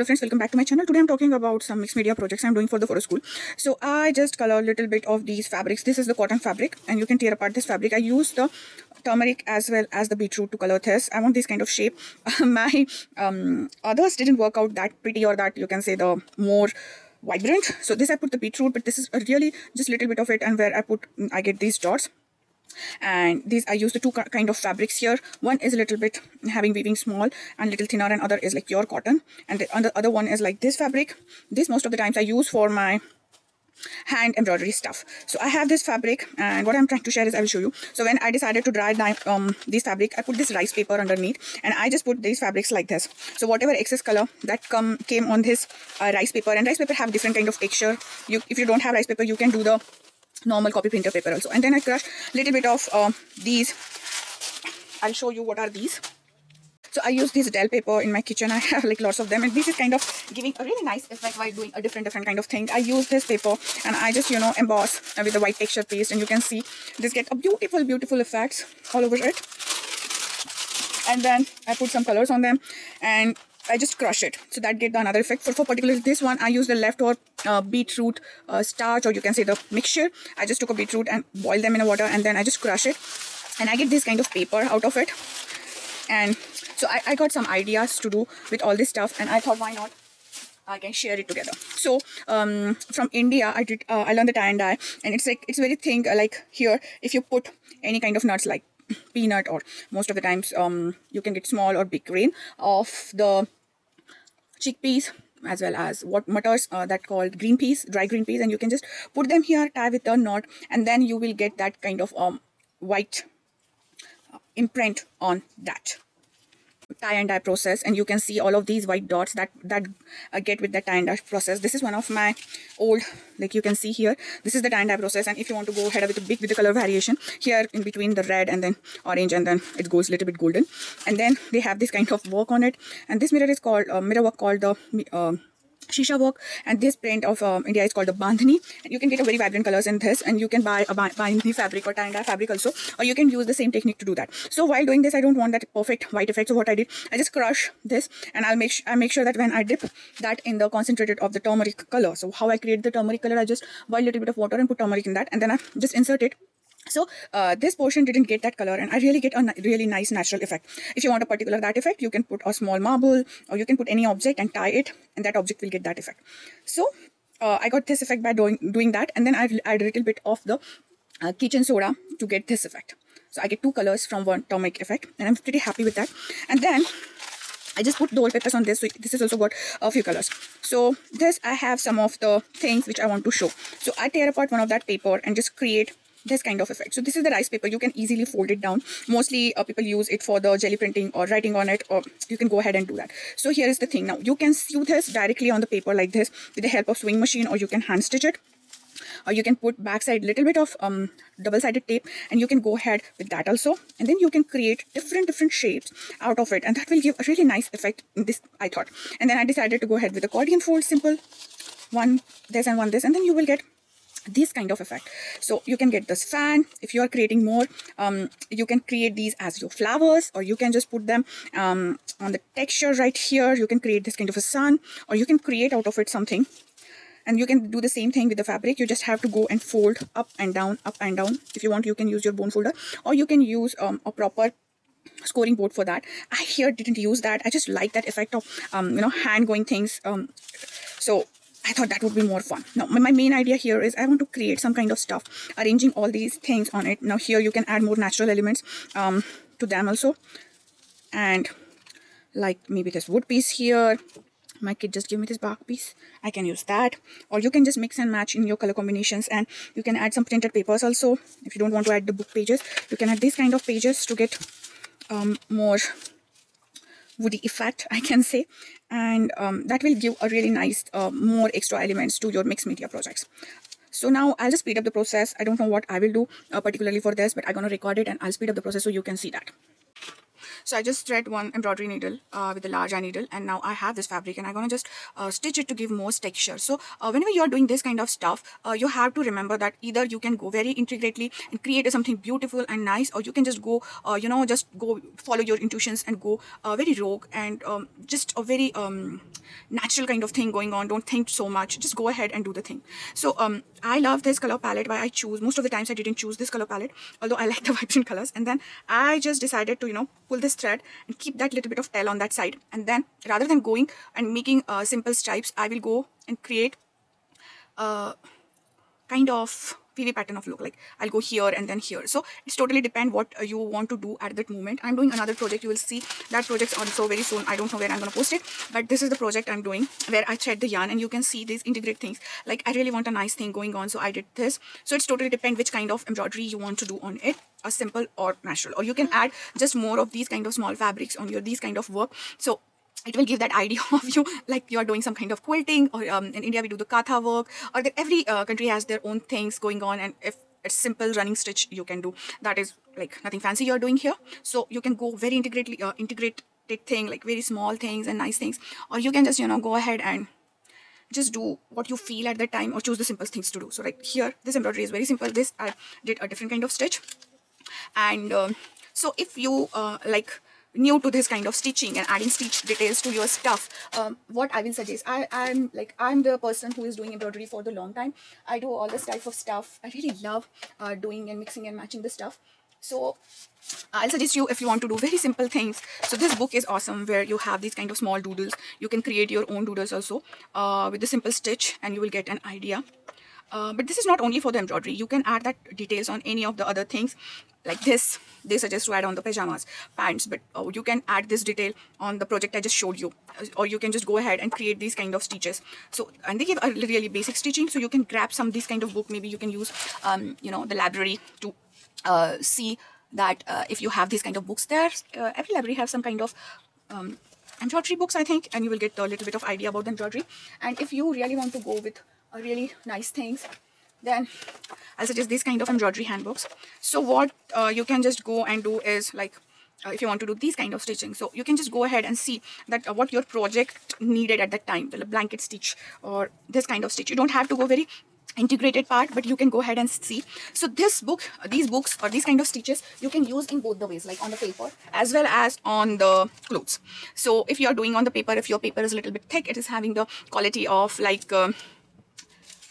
Hello friends, welcome back to my channel. Today I'm talking about some mixed media projects I'm doing for the photo school. So I just color a little bit of these fabrics. This is the cotton fabric and you can tear apart this fabric. I use the turmeric as well as the beetroot to color this. I want this kind of shape. My others didn't work out that pretty, or that you can say the more vibrant. So this I put the beetroot, but this is a really just little bit of it, and where I get these dots. And these I use the two kind of fabrics here. One is a little bit having weaving small and little thinner, and other is like pure cotton, and the other one is like this fabric. This most of the times I use for my hand embroidery stuff. So I have this fabric, and what I'm trying to share is I will show you. So when I decided to dry this fabric, I put this rice paper underneath, and I just put these fabrics like this. So whatever excess color that came on this rice paper, and rice paper have different kind of texture. If you don't have rice paper, you can do the normal copy printer paper also. And then I crush little bit of these. I'll show you what are these. So I use this Dell paper in my kitchen. I have like lots of them, and this is kind of giving a really nice effect while doing a different kind of thing. I use this paper and I just emboss with the white texture paste, and you can see this get a beautiful effects all over it. And then I put some colors on them and I just crush it, so that get the another effect. For particularly this one, I use the leftover beetroot starch, or you can say the mixture. I just took a beetroot and boiled them in water, and then I just crush it, and I get this kind of paper out of it. And so I got some ideas to do with all this stuff, and I thought, why not I can share it together. So from India, I learned the tie and dye, and it's very thin. Like here, if you put any kind of nuts like peanut, or most of the times you can get small or big grain of the chickpeas, as well as what mutters that called green peas, dry green peas, and you can just put them here, tie with a knot, and then you will get that kind of white imprint on that tie and dye process. And you can see all of these white dots that get with the tie and dye process. This is one of my old, like you can see here, this is the tie and dye process. And if you want to go ahead with the color variation, here in between the red and then orange, and then it goes a little bit golden, and then they have this kind of work on it. And this mirror is called mirror work called the Shisha work, and this print of India is called the Bandhani. And you can get a very vibrant colors in this, and you can buy a Bandhani fabric or tie and dye fabric also, or you can use the same technique to do that. So while doing this, I don't want that perfect white effect, so what I did, I just crush this, and I make sure that when I dip that in the concentrated of the turmeric color. So how I create the turmeric color, I just boil a little bit of water and put turmeric in that, and then I just insert it. So this portion didn't get that color, and I really get a really nice natural effect. If you want a particular that effect, you can put a small marble, or you can put any object and tie it, and that object will get that effect. So I got this effect by doing that, and then I add a little bit of the kitchen soda to get this effect. So I get two colors from one turmeric effect, and I'm pretty happy with that. And then I just put the old papers on this, so this has also got a few colors. So this, I have some of the things which I want to show. So I tear apart one of that paper and just create this kind of effect. So this is the rice paper. You can easily fold it down. Mostly people use it for the jelly printing or writing on it, or you can go ahead and do that. So here is the thing. Now you can sew this directly on the paper like this with the help of sewing machine, or you can hand stitch it, or you can put backside little bit of double-sided tape, and you can go ahead with that also. And then you can create different shapes out of it, and that will give a really nice effect in this, I thought. And then I decided to go ahead with accordion fold, simple one this and one this, and then you will get this kind of effect. So you can get this fan. If you are creating more, you can create these as your flowers, or you can just put them on the texture right here. You can create this kind of a sun, or you can create out of it something. And you can do the same thing with the fabric. You just have to go and fold up and down, up and down. If you want, you can use your bone folder, or you can use a proper scoring board for that. I here didn't use that. I just like that effect of hand going things. So I thought that would be more fun. Now, my main idea here is I want to create some kind of stuff, arranging all these things on it. Now here you can add more natural elements to them also. And like maybe this wood piece here. My kid just gave me this bark piece. I can use that. Or you can just mix and match in your color combinations, and you can add some printed papers also. If you don't want to add the book pages, you can add these kind of pages to get more woody effect, I can say. And that will give a really nice more extra elements to your mixed media projects. So now I'll just speed up the process. I don't know what I will do particularly for this, but I'm going to record it and I'll speed up the process so you can see that. So I just thread one embroidery needle with a large eye needle, and now I have this fabric, and I'm gonna just stitch it to give more texture. So whenever you're doing this kind of stuff, you have to remember that either you can go very intricately and create something beautiful and nice, or you can just go just go follow your intuitions and go very rogue and just a very natural kind of thing going on. Don't think so much, just go ahead and do the thing. So I love this color palette. Why I choose, most of the times I didn't choose this color palette, although I like the vibrant colors, and then I just decided to pull this thread and keep that little bit of tail on that side, and then rather than going and making simple stripes, I will go and create kind of PV pattern of look. Like I'll go here and then here. So it's totally depend what you want to do at that moment. I'm doing another project. You will see that project's also very soon. I don't know where I'm gonna post it, but this is the project I'm doing where I thread the yarn, and you can see these integrate things. Like I really want a nice thing going on, so I did this. So it's totally depend which kind of embroidery you want to do on it, a simple or natural, or you can add just more of these kind of small fabrics on your these kind of work. So it will give that idea of you like you are doing some kind of quilting, or in India we do the katha work, or that every country has their own things going on, and if it's simple running stitch you can do, that is like nothing fancy you're doing here. So you can go very integrated thing, like very small things and nice things, or you can just go ahead and just do what you feel at that time, or choose the simplest things to do. So like here this embroidery is very simple. This I did a different kind of stitch, and so if you like new to this kind of stitching and adding stitch details to your stuff, what I will suggest, I'm the person who is doing embroidery for the long time. I do all this type of stuff. I really love doing and mixing and matching the stuff. So I'll suggest you, if you want to do very simple things, so this book is awesome, where you have these kind of small doodles. You can create your own doodles also with the simple stitch, and you will get an idea. But this is not only for the embroidery. You can add that details on any of the other things. Like this, they suggest to add on the pajamas, pants, but you can add this detail on the project I just showed you, or you can just go ahead and create these kind of stitches. So, and they give a really basic stitching, so you can grab some this kind of book. Maybe you can use the library to see that if you have these kind of books there. Every library has some kind of embroidery books, I think, and you will get a little bit of idea about the embroidery. And if you really want to go with really nice things, then I'll suggest these kind of embroidery handbooks. So what you can just go and do is, like, if you want to do these kind of stitching, so you can just go ahead and see that what your project needed at that time, the blanket stitch or this kind of stitch. You don't have to go very integrated part, but you can go ahead and see. So this book, these books or these kind of stitches, you can use in both the ways, like on the paper as well as on the clothes. So if you are doing on the paper, if your paper is a little bit thick, it is having the quality of like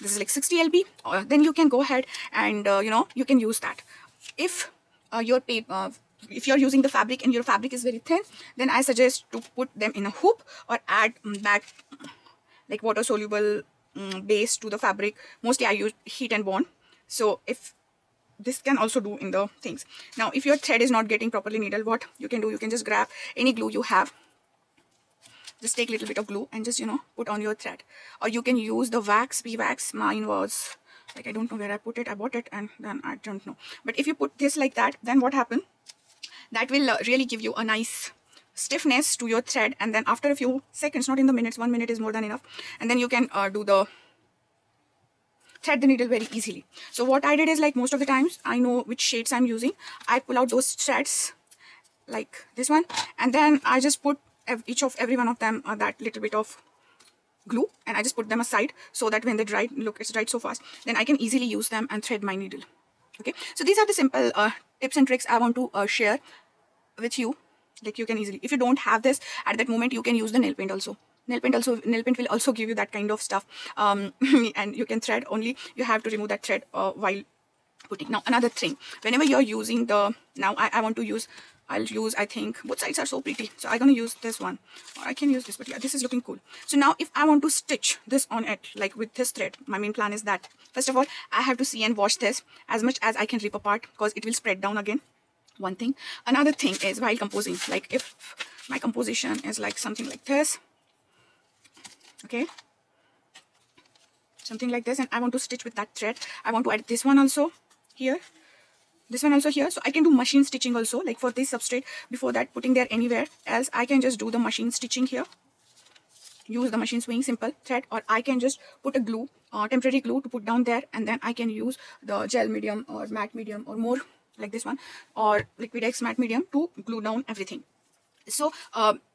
this is like 60 lb, then you can go ahead and you can use that. If your paper, if you're using the fabric and your fabric is very thin, then I suggest to put them in a hoop, or add back like water soluble base to the fabric. Mostly I use heat and bond. So if this can also do in the things. Now if your thread is not getting properly needled, what you can do, you can just grab any glue you have. Just take a little bit of glue and just put on your thread, or you can use the wax, wax. Mine was like, I don't know where I put it. I bought it and then I don't know, but if you put this like that, then what happened, that will really give you a nice stiffness to your thread. And then after a few seconds, not in the minutes, 1 minute is more than enough, and then you can do the thread the needle very easily. So what I did is, like, most of the times I know which shades I'm using. I pull out those threads like this one, and then I just put every one of them that little bit of glue, and I just put them aside, so that when they dry, look, it's dried so fast, then I can easily use them and thread my needle. Okay, so these are the simple tips and tricks I want to share with you. Like, you can easily, if you don't have this at that moment, you can use the nail paint also. Nail paint will also give you that kind of stuff, and you can thread. Only you have to remove that thread while putting. Now another thing, whenever you're using the, now I want to use, I'll use, I think both sides are so pretty, so I'm gonna use this one, or I can use this, but yeah, this is looking cool. So now if I want to stitch this on it, like with this thread, my main plan is that first of all I have to see and wash this as much as I can rip apart, because it will spread down again. One thing. Another thing is, while composing, like if my composition is like something like this, okay, something like this, and I want to stitch with that thread, I want to add this one also here, this one also here, so I can do machine stitching also, like for this substrate. Before that, putting there anywhere else, I can just do the machine stitching here, use the machine swing simple thread, or I can just put a glue, temporary glue to put down there, and then I can use the gel medium or matte medium, or more like this one, or liquid X matte medium, to glue down everything. So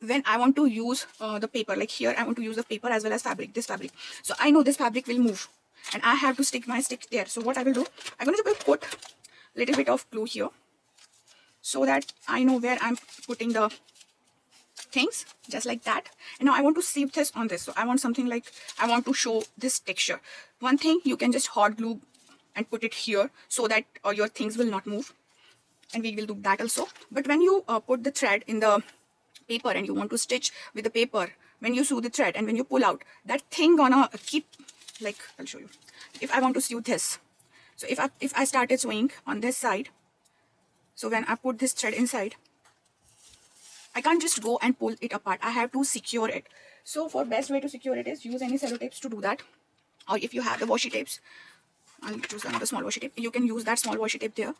when I want to use the paper, like here I want to use the paper as well as fabric, this fabric. So I know this fabric will move and I have to stick my stick there. So what I will do, I'm going to put a little bit of glue here so that I know where I'm putting the things, just like that. And now I want to sieve this on this. So I want something like, I want to show this texture. One thing, you can just hot glue and put it here so that your things will not move, and we will do that also. But when you put the thread in the paper and you want to stitch with the paper, when you sew the thread and when you pull out, that thing gonna keep, like, I'll show you. If I want to sew this, so if I started sewing on this side, so when I put this thread inside, I can't just go and pull it apart. I have to secure it. So for best way to secure it is use any cello tapes to do that. Or if you have the washi tapes, I'll choose another small washi tape. You can use that small washi tape there,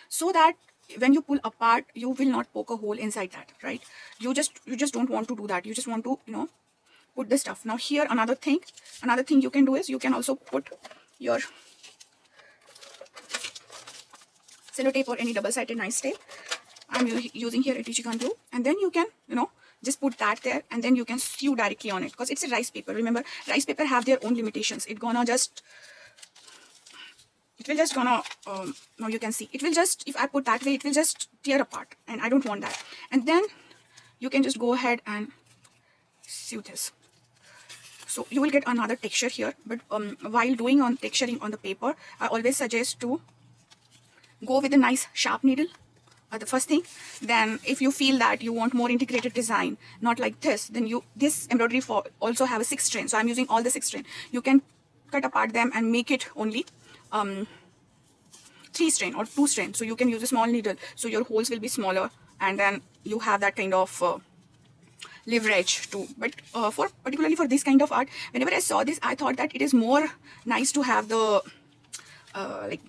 so that when you pull apart, you will not poke a hole inside that, right? You just don't want to do that. You just want to, put the stuff. Now here, another thing you can do is you can also put your cello tape or any double-sided nice tape. I'm using here a Ichigan glue, and then you can, just put that there, and then you can sew directly on it, because it's a rice paper. Remember, rice paper have their own limitations. It will just gonna, now you can see, it will just, if I put that way, it will just tear apart, and I don't want that. And then you can just go ahead and sew this. So you will get another texture here, but while doing texturing on the paper, I always suggest to go with a nice sharp needle. The first thing. Then if you feel that you want more integrated design, not like this, then this embroidery also have a 6 strain. So I'm using all the 6 strain. You can cut apart them and make it only 3 strain or 2 strain. So you can use a small needle, so your holes will be smaller, and then you have that kind of leverage too. But particularly for this kind of art, whenever I saw this, I thought that it is more nice to have the like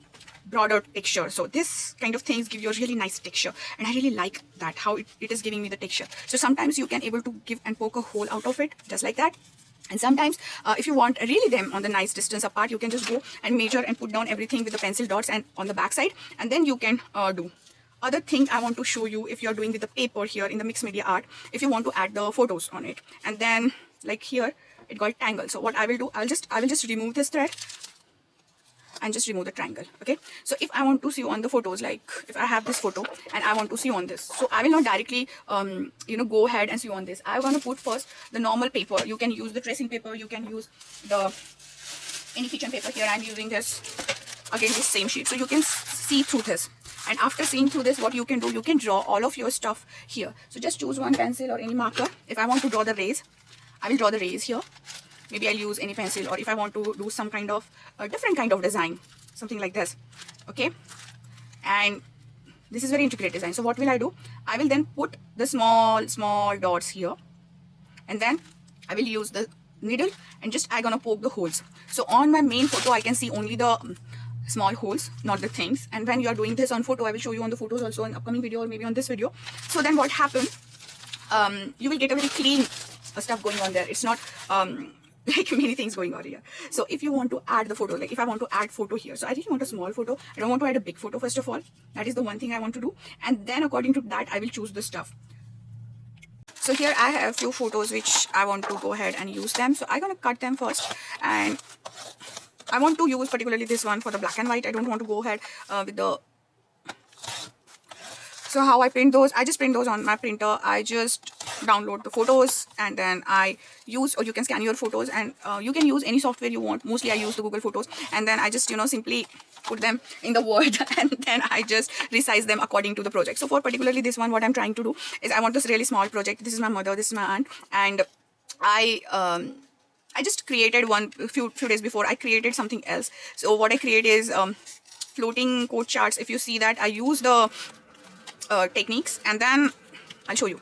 broader texture. So this kind of things give you a really nice texture, and I really like that, how it is giving me the texture. So sometimes you can able to give and poke a hole out of it, just like that. And sometimes if you want really them on the nice distance apart, you can just go and measure and put down everything with the pencil dots and on the back side, and then you can do. Other thing I want to show you, if you're doing with the paper here in the mixed media art, if you want to add the photos on it, and then like here it got tangled. So what I will do, I will just remove this thread and just remove the triangle. Okay, so if I want to see on the photos, like if I have this photo and I want to see on this, so I will not directly go ahead and see on this. I'm going to put first the normal paper. You can use the tracing paper, you can use the any kitchen paper. Here I'm using this, again this same sheet, so you can see through this. And after seeing through this, what you can do, you can draw all of your stuff here. So just choose one pencil or any marker. If I want to draw the rays, I will draw the rays here. Maybe I'll use any pencil, or if I want to do some kind of different kind of design, something like this. Okay, and this is very intricate design. So what will I do? I will then put the small dots here, and then I will use the needle and just I'm gonna poke the holes. So on my main photo, I can see only the small holes, not the things. And when you are doing this on photo, I will show you on the photos also in upcoming video, or maybe on this video. So then what happens? You will get a very clean stuff going on there. It's not like many things going on here. So if you want to add the photo, like if I want to add photo here, so I really want a small photo. I don't want to add a big photo first of all. That is the one thing I want to do. And then according to that, I will choose the stuff. So here I have a few photos which I want to go ahead and use them. So I'm going to cut them first, and I want to use particularly this one for the black and white. I don't want to go ahead with the... So how I print those, I just print those on my printer. I just download the photos, and then I use, or you can scan your photos, and you can use any software you want. Mostly I use the Google Photos, and then I just simply put them in the Word and then I just resize them according to the project. So for particularly this one, what I'm trying to do is I want this really small project. This is my mother, this is my aunt, and I just created one few days before. I created something else. So what I create is floating code charts. If you see that, I use the techniques, and then I'll show you.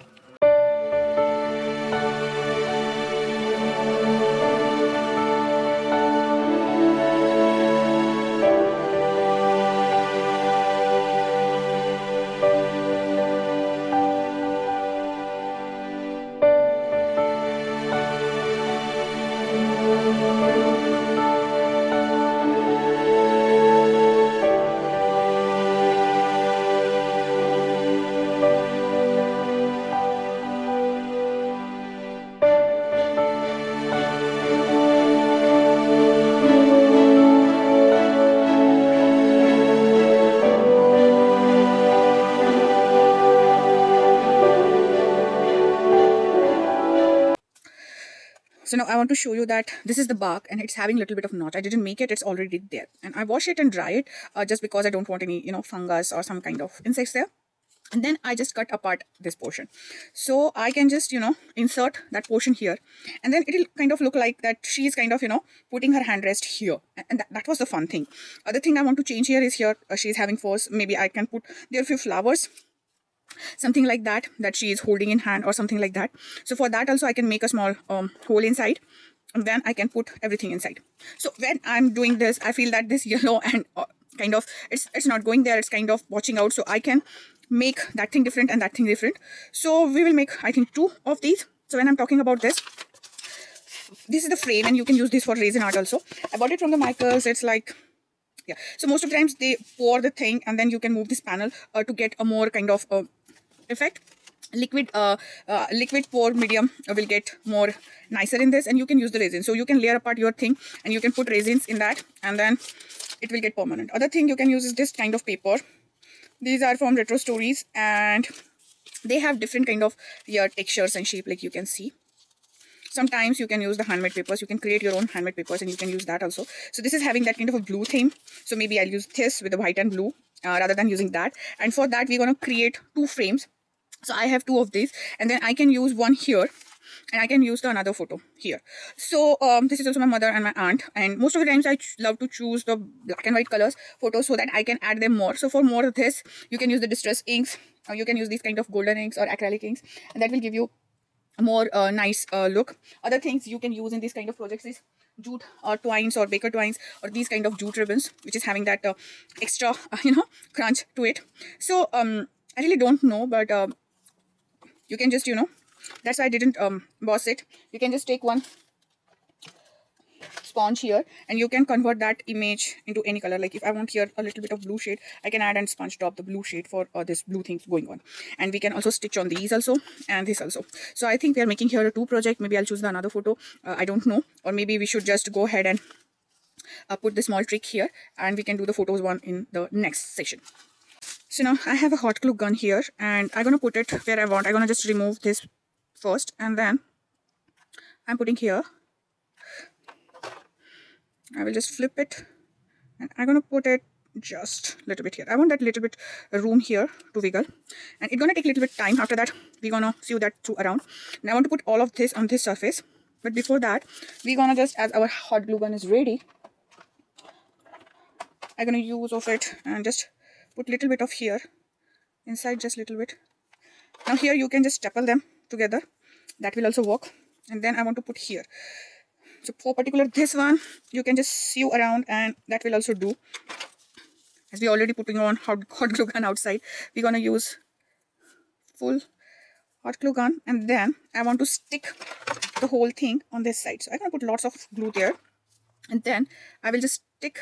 I want to show you that this is the bark and it's having a little bit of notch. I didn't make it, it's already there. And I wash it and dry it just because I don't want any, fungus or some kind of insects there. And then I just cut apart this portion. So I can just, insert that portion here. And then it'll kind of look like that she's kind of, putting her hand rest here. And that was the fun thing. Other thing I want to change here is here, she's having force. Maybe I can put, there are a few flowers, something like that she is holding in hand or something like that. So for that also I can make a small hole inside, and then I can put everything inside. So when I'm doing this, I feel that this yellow and kind of it's not going there, it's kind of watching out. So I can make that thing different and that thing different. So we will make, I think, 2 of these. So when I'm talking about this is the frame, and you can use this for resin art also. I bought it from the Michaels. It's like, yeah, so most of the times they pour the thing and then you can move this panel to get a more kind of effect. Liquid pour medium will get more nicer in this, and you can use the resin. So you can layer apart your thing and you can put resins in that, and then it will get permanent. Other thing you can use is this kind of paper. These are from Retro Stories, and they have different kind of textures and shape, like you can see. Sometimes you can use the handmade papers. You can create your own handmade papers and you can use that also. So this is having that kind of a blue theme. So maybe I'll use this with the white and blue rather than using that. And for that, we're going to create 2 frames. So I have 2 of these, and then I can use one here, and I can use the another photo here. So this is also my mother and my aunt, and most of the times I love to choose the black and white colors photos so that I can add them more. So for more of this, you can use the distress inks, or you can use these kind of golden inks or acrylic inks, and that will give you a more nice look. Other things you can use in these kind of projects is jute or twines or baker twines, or these kind of jute ribbons, which is having that extra crunch to it. So I really don't know, but you can just, that's why I didn't boss it. You can just take one sponge here and you can convert that image into any color. Like if I want here a little bit of blue shade, I can add and sponge drop the blue shade for this blue things going on. And we can also stitch on these also and this also. So I think we are making here a 2 project. Maybe I'll choose the another photo. I don't know. Or maybe we should just go ahead and put the small trick here, and we can do the photos one in the next session. So now I have a hot glue gun here, and I'm going to put it where I want. I'm going to just remove this first, and then I'm putting here. I will just flip it, and I'm going to put it just a little bit here. I want that little bit room here to wiggle, and it's going to take a little bit time. After that, we're going to sew that through around. Now I want to put all of this on this surface, but before that, we're going to just, as our hot glue gun is ready, I'm going to use of it and just put a little bit of here inside, just a little bit. Now here you can just staple them together. That will also work. And then I want to put here. So for particular this one, you can just sew around, and that will also do. As we already putting on hot glue gun outside, we're going to use full hot glue gun, and then I want to stick the whole thing on this side. So I'm going to put lots of glue there, and then I will just stick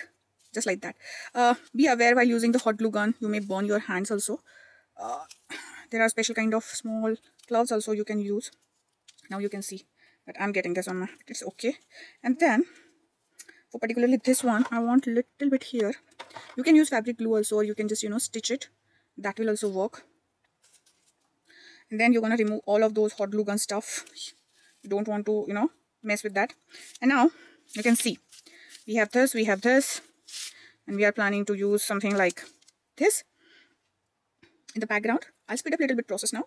just like that. Be aware while using the hot glue gun, you may burn your hands also. There are special kind of small gloves also you can use. Now you can see that I'm getting this on my, it's okay. And then for particularly this one, I want a little bit here. You can use fabric glue also, or you can just stitch it. That will also work. And then you're gonna remove all of those hot glue gun stuff. You don't want to mess with that. And now you can see we have this, and we are planning to use something like this in the background. I'll speed up a little bit process now.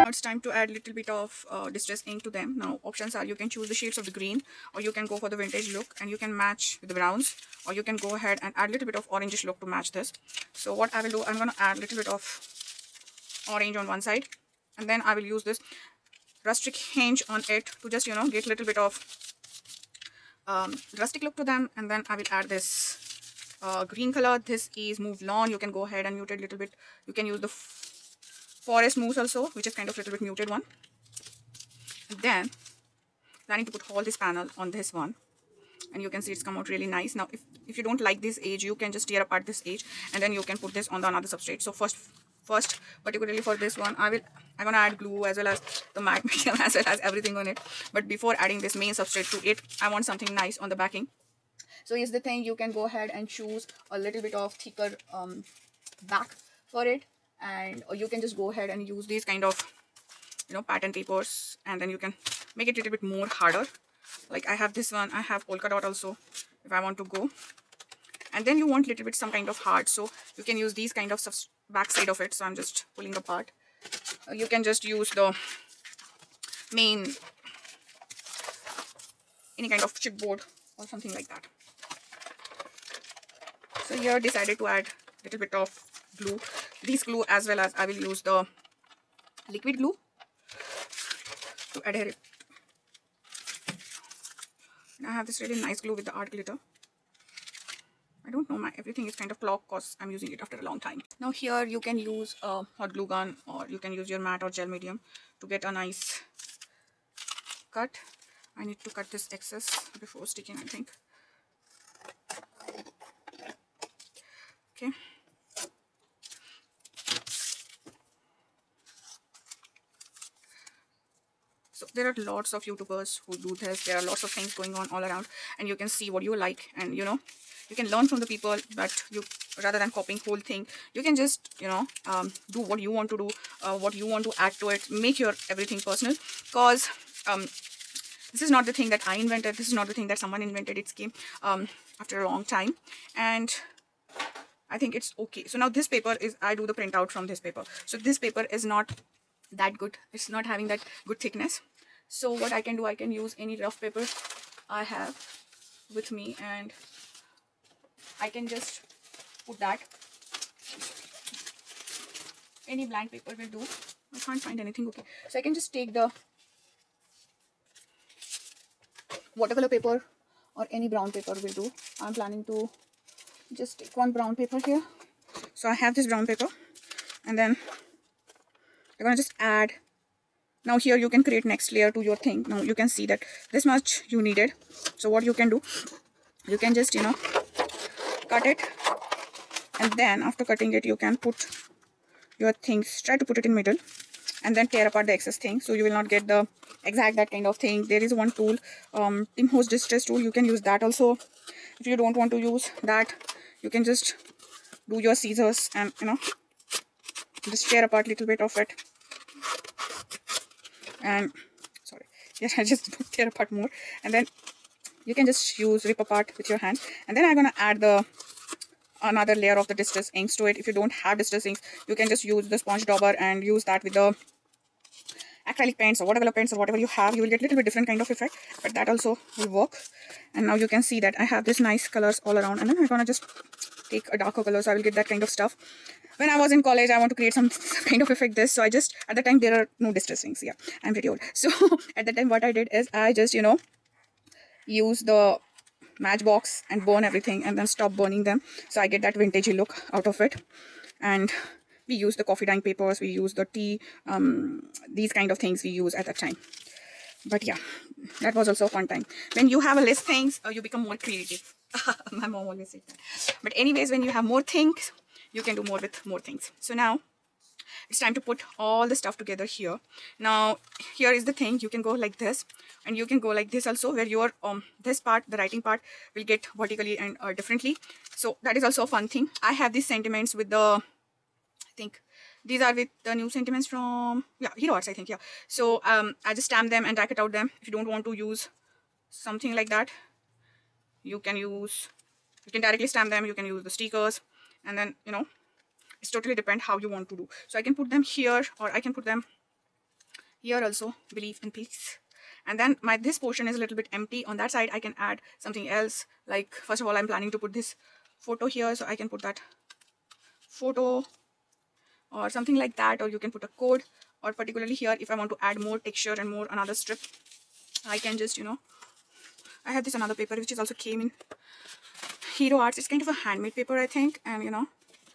It's time to add a little bit of distress ink to them. Now options are, you can choose the shades of the green, or you can go for the vintage look and you can match with the browns, or you can go ahead and add a little bit of orangish look to match this. So what I will do, I'm going to add a little bit of orange on one side, and then I will use this rustic hinge on it to just, you know, get a little bit of rustic look to them. And then I will add this green color. This is Move Lawn. You can go ahead and mute it a little bit. You can use the Forest Moose also, which is kind of a little bit muted one. And then planning to put all this panel on this one, and you can see it's come out really nice. Now if you don't like this edge, you can just tear apart this edge and then you can put this on the another substrate. So first particularly for this one, I'm gonna add glue as well as the matte medium as well as everything on it. But before adding this main substrate to it, I want something nice on the backing. So here's the thing, you can go ahead and choose a little bit of thicker back for it, and or you can just go ahead and use these kind of, you know, pattern papers, and then you can make it a little bit more harder. Like I have this one, I have polka dot also if I want to go. And then you want a little bit some kind of hard, so you can use these kind of back side of it. So I'm just pulling apart. You can just use the main, any kind of chipboard or something like that. So here decided to add a little bit of glue, this glue, as well as I will use the liquid glue to adhere it. And I have this really nice glue with the art glitter. I don't know, my everything is kind of clogged because I'm using it after a long time. Now here you can use a hot glue gun, or you can use your matte or gel medium to get a nice cut. I need to cut this excess before sticking, I think. Okay. So there are lots of YouTubers who do this. There are lots of things going on all around, and you can see what you like, and you know, you can learn from the people. But you, rather than copying whole thing, you can just, you know, do what you want to do, what you want to add to it. Make your everything personal, because this is not the thing that I invented. This is not the thing that someone invented. It came after a long time, and I think it's okay. So now this paper is, I do the printout from this paper. So this paper is not that good. It's not having that good thickness. So what I can do, I can use any rough paper I have with me, and I can just put that. Any blank paper will do. I can't find anything. Okay, so I can just take the watercolor paper or any brown paper will do. I'm planning to just take one brown paper here. So I have this brown paper, and then I'm gonna just add. Now here you can create next layer to your thing. Now you can see that this much you needed. So what you can do, you can just, you know, cut it, and then after cutting it, you can put your things, try to put it in middle, and then tear apart the excess thing, so you will not get the exact that kind of thing. There is one tool, Tim Holtz distress tool. You can use that also. If you don't want to use that, you can just do your scissors and, you know, just tear apart a little bit of it. And sorry, yes, I just tear apart more, and then you can just rip apart with your hand. And then I'm gonna add the another layer of the distress inks to it. If you don't have distress inks, you can just use the sponge dauber and use that with the acrylic paints or watercolor paints or whatever you have. You will get a little bit different kind of effect, but that also will work. And now you can see that I have this nice colors all around, and then I'm gonna just take a darker color, so I will get that kind of stuff. When I was in college, I want to create some kind of effect this, so I just, at the time there are no distress inks. Yeah, I'm pretty old. So at the time what I did is I just, you know, use the matchbox and burn everything and then stop burning them, so I get that vintagey look out of it. And we use the coffee dyeing papers, we use the tea, these kind of things we use at that time. But yeah, that was also a fun time. When you have a less things, you become more creative. My mom always said that. But anyways, when you have more things, you can do more with more things. So now it's time to put all the stuff together here. Now here is the thing, you can go like this, and you can go like this also, where your this part, the writing part, will get vertically and differently. So that is also a fun thing. I have these sentiments with the, I think these are with the new sentiments from, yeah, Hero Arts, I think. Yeah, so I just stamp them and tack it out them. If you don't want to use something like that, you can directly stamp them. You can use the stickers, and then, you know, it's totally depend how you want to do. So I can put them here, or I can put them Here also, believe in peace. And then this portion is a little bit empty. On that side, I can add something else. Like, first of all, I'm planning to put this photo here, so I can put that photo or something like that, or you can put a code. Or particularly here, if I want to add more texture and more another strip, I can just, I have this another paper which is also came in Hero Arts. It's kind of a handmade paper, I think, and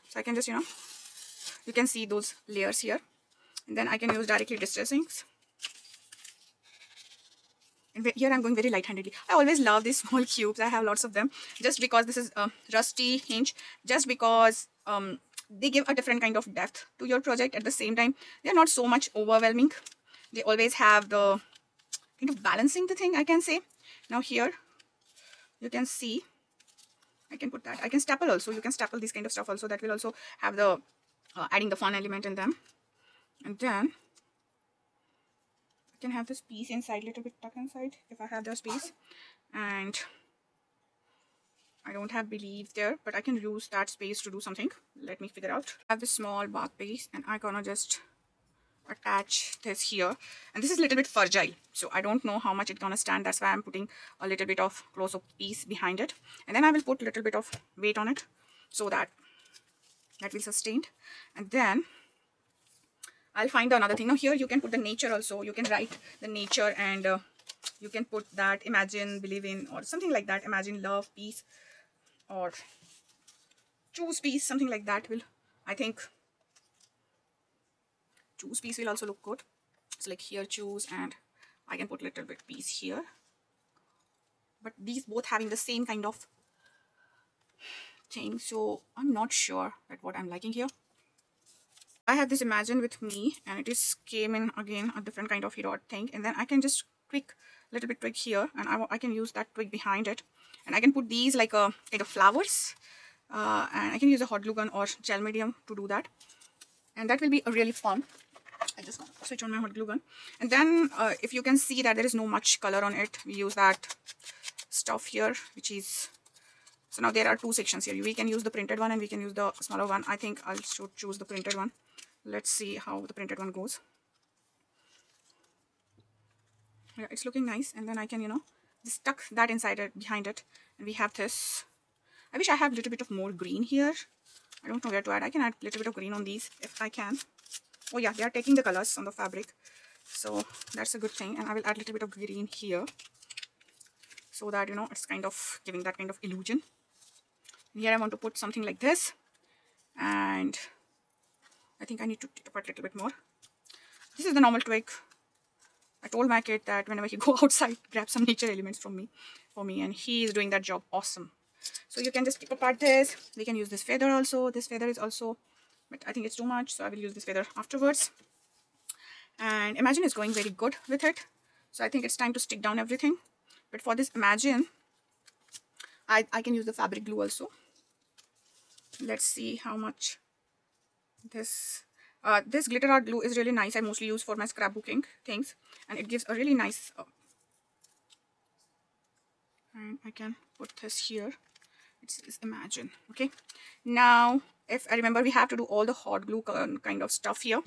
so I can just, you can see those layers here, and then I can use directly distressings. And here I'm going very light-handedly. I always love these small cubes. I have lots of them, just because this is a rusty hinge, just because they give a different kind of depth to your project. At the same time, they're not so much overwhelming. They always have the kind of balancing the thing, I can say. Now here you can see I can put that. I can staple also. You can staple this kind of stuff also. That will also have the adding the fun element in them. And then I can have this piece inside, little bit tuck inside if I have the space. And I don't have believe there, but I can use that space to do something. Let me figure out. I have this small bark piece, and I'm gonna just attach this here. And this is a little bit fragile, so I don't know how much it's gonna stand. That's why I'm putting a little bit of close-up piece behind it, and then I will put a little bit of weight on it so that will sustain. And then I'll find another thing. Now here you can put the nature also. You can write the nature, and you can put that imagine, believe in, or something like that. Imagine, love, peace, or choose peace, something like that will, I think, choose piece will also look good. So like here choose, and I can put little bit piece here, but these both having the same kind of thing, so I'm not sure that what I'm liking here. I have this imagine with me, and it is came in again a different kind of hero thing, and then I can just tweak little bit twig here, and I can use that twig behind it, and I can put these like a kind of flowers, and I can use a hot glue gun or gel medium to do that, and that will be a really fun. I just switch on my hot glue gun, and then if you can see that there is no much color on it, we use that stuff here, which is, so now there are two sections here. We can use the printed one and we can use the smaller one. I think I'll choose the printed one. Let's see how the printed one goes. Yeah, it's looking nice, and then I can just tuck that inside it, behind it, and we have this. I wish I have a little bit of more green here. I don't know where to add. I can add a little bit of green on these if I can. Oh yeah, they are taking the colors on the fabric, so that's a good thing. And I will add a little bit of green here, so that it's kind of giving that kind of illusion. And here I want to put something like this, and I think I need to tip it a little bit more. This is the normal twig. I told my kid that whenever he go outside, grab some nature elements for me, and he is doing that job awesome. So you can just keep apart this. We can use this feather also. This feather is also, but I think it's too much, so I will use this feather afterwards. And imagine is going very good with it, so I think it's time to stick down everything. But for this imagine, I can use the fabric glue also. Let's see how much this this glitter art glue is really nice. I mostly use for my scrapbooking things, and it gives a really nice and I can put this here. It's imagine. Okay, now if I remember, we have to do all the hot glue kind of stuff here.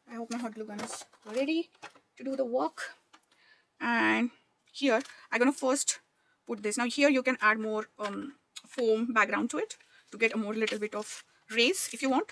I hope my hot glue gun is ready to do the work. And here I'm gonna first put this. Now here you can add more foam background to it to get a more little bit of rays if you want.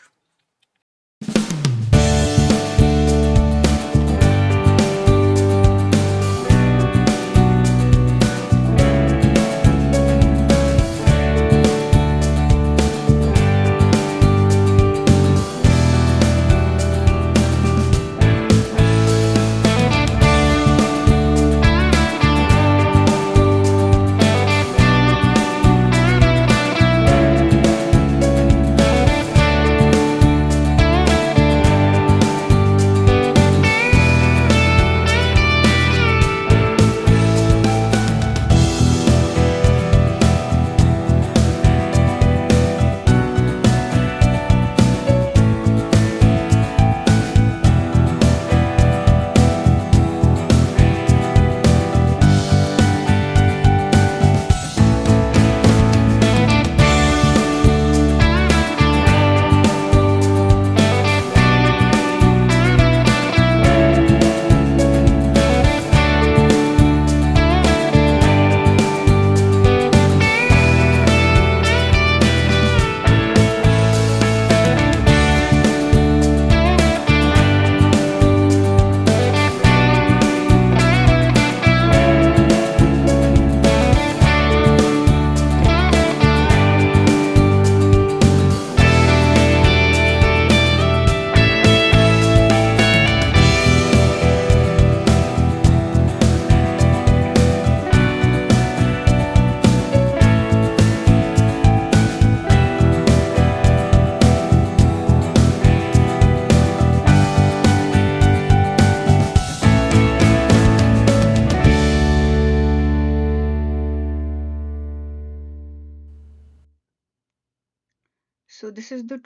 So this is the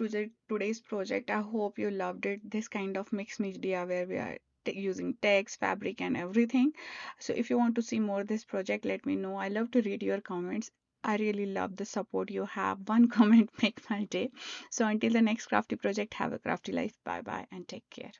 today's project. I hope you loved it. This kind of mixed media where we are using text, fabric, and everything. So if you want to see more of this project, let me know. I love to read your comments. I really love the support you have. One comment make my day. So until the next crafty project, have a crafty life. Bye bye and take care.